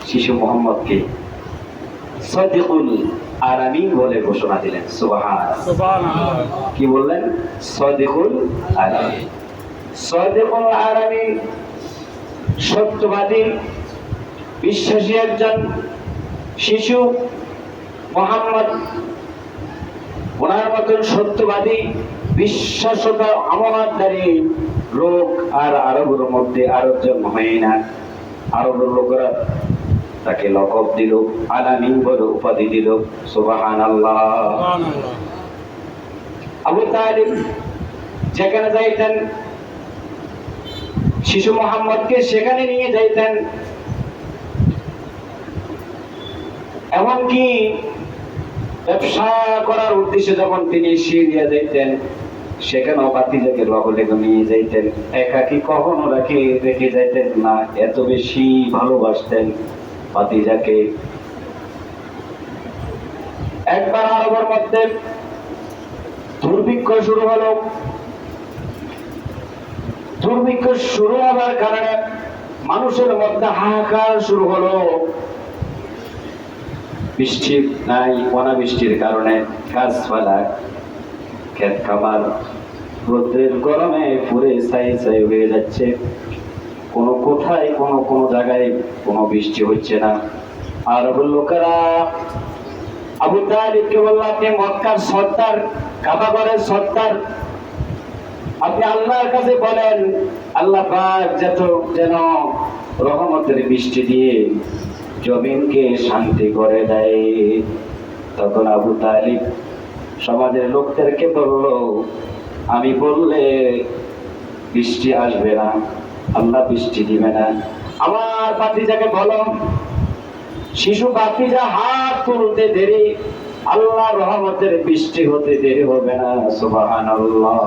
শিশু মোহাম্মদকে সাদিকুল আরামিন বলে ঘোষণা দিলেন। সুবহানাল্লাহ। কি বললেন? সাদিকুল আরামিন। সাদিকুল আরামিন, সত্যবাদী বিশ্বাসী একজন শিশু মোহাম্মদ। ওনার মতন সত্যবাদী বিশ্বাসতা আমানতদারী লোক আর আরবের মধ্যে আরব জন্ম হয় না। আরবের লোকেরা তাকে লকব দিল, আলামিন বলে উপাধি দিল। সুবহানাল্লাহ। আবু তালিব যেখানে যাইতেন শিশু মোহাম্মদকে সেখানে নিয়ে যাইতেন। এমনকি ব্যবসা করার উদ্দেশ্যে যখন তিনি সিরিয়া যাইতেন সেখানেও ভাতিজাকে লগে নিয়ে যাইতেন। একাকি কখনো রেখে যাইতেন না, এত বেশি ভালোবাসতেন ভাতিজাকে। একবার আরবের মধ্যে দুর্ভিক্ষ শুরু হলো। দুর্ভিক্ষ শুরু হওয়ার কারণে মানুষের মধ্যে হাহাকার শুরু হলো। বৃষ্টি নাই, অনাবৃষ্টির কারণে গাছপালা ক্ষেত খামার রোদের গরমে পুরে ছাই ছাই হয়ে যাচ্ছে। কোনো কোথায় কোনো জায়গায় কোনো বৃষ্টি হচ্ছে না। আরবের লোকেরা আবু তালিবকে বলল, আপনি মক্কার সর্দার, কাবা ঘরের সর্দার, আপনি আল্লাহর কাছে বলেন আল্লাহ পাক যেন রহমতের বৃষ্টি দিয়ে জমিনকে শান্তি করে দেয়। তখন আবু তালিব সমাজের লোকদেরকে বলল, আমি বললে বৃষ্টি আসবে না, আল্লাহ বৃষ্টি দিবে না। আমার ভাতিজাকে বলো, শিশু ভাতিজা হাত তুলতে দেরি, আল্লাহ রহমতের বৃষ্টি হতে দেরি হবে না। সুবহানাল্লাহ।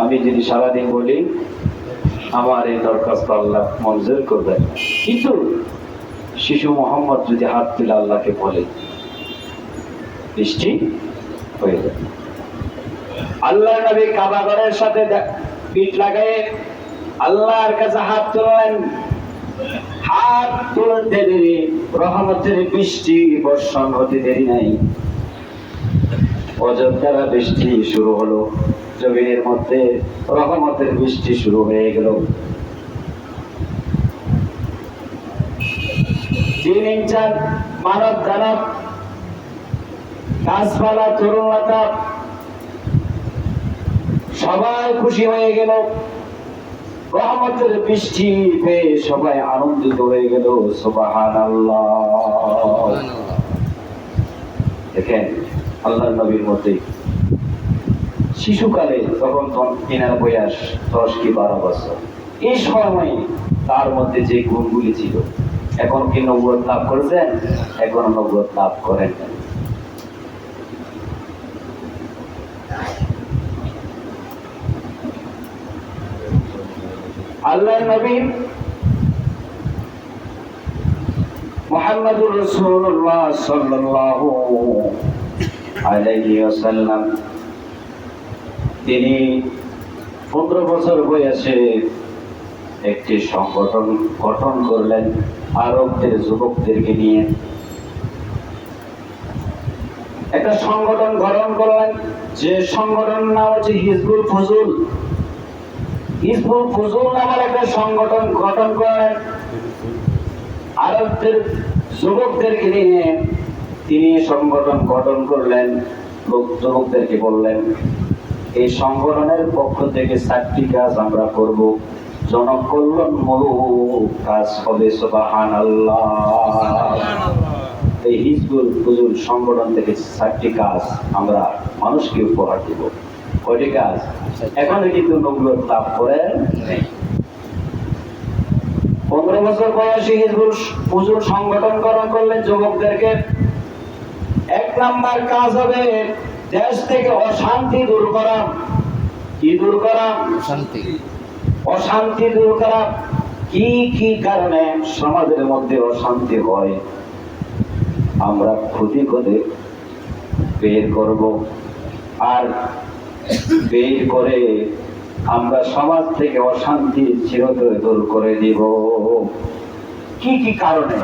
আমি যদি সারাদিন বলি আমার এই দরখাস্ত আল্লাহ মঞ্জুর করবেন, কিন্তু শিশু মোহাম্মদ যদি হাত তুলে আল্লাহকে বলে বৃষ্টি হয়ে যাবে। আল্লাহ নবী কাবা ঘরের সাথে পিঠ লাগায়ে আল্লাহর কাছে হাত তুললেন। হাত তুলতে দেরি, রহমতের বৃষ্টি বর্ষণ হতে দেরি নাই। অযোধ্যার বৃষ্টি শুরু হলো, জমিনের মধ্যে রহমতের বৃষ্টি শুরু হয়ে গেল। জিন ইনসান, মানব দানব, গাছপালা, তরুণলতা সবাই খুশি হয়ে গেল। রহমতের বৃষ্টি পেয়ে সবাই আনন্দিত হয়ে গেল। সুবহানাল্লাহ। দেখেন আল্লাহর নবীর মধ্যে শিশুকালে তখন এনার বয়স 10 কি 12 বছর, এই সময় তার মধ্যে যে গুণগুলি ছিল, এখন কি নবুয়ত লাভ করেছেন? এখন নবুয়ত লাভ করেন। আল্লাহর নবী মুহাম্মদুর রাসূলুল্লাহ সাল্লাল্লাহু আলাইহি ওয়াসাল্লাম তিনি 15 বছর বয়সে একটি সংগঠন গঠন করলেন আরবদের যুবকদেরকে নিয়ে। একটা সংগঠন গঠন করলেন, যে সংগঠনের নাম হচ্ছে হিজবুল ফুজুল। হিজবুল ফুজুল নামের একটা সংগঠন গঠন করলেন আরবদের যুবকদেরকে নিয়ে। তিনি সংগঠন গঠন করলেন, যুবকদেরকে বললেন এই সংগঠনের পক্ষ থেকে 4টি কাজ আমরা করব, জনকল্যাণমূলক কাজ হবে। সুবহানাল্লাহ। এই হিজবুল ফুজুল সংগঠন থেকে 4টি কাজ আমরা মানুষকে উপহার দেব। কয়টি কাজ? এখনো কিন্তু নবুয়ত লাভ করে নেই। 15 বছর বয়সে হিজবুল ফুজুল সংগঠন গঠন করলেন যুবকদেরকে। 1 নাম্বার কাজ হবে দেশ থেকে অশান্তি দূর করা। কি দূর করা? অশান্তি দূর করা। কি কি কারণে সমাজের মধ্যে অশান্তি হয় আমরা খুঁজে খুঁজে বের করব, আর বের করে আমরা সমাজ থেকে অশান্তি চিরতরে দূর করে দিব। কি কি কারণে?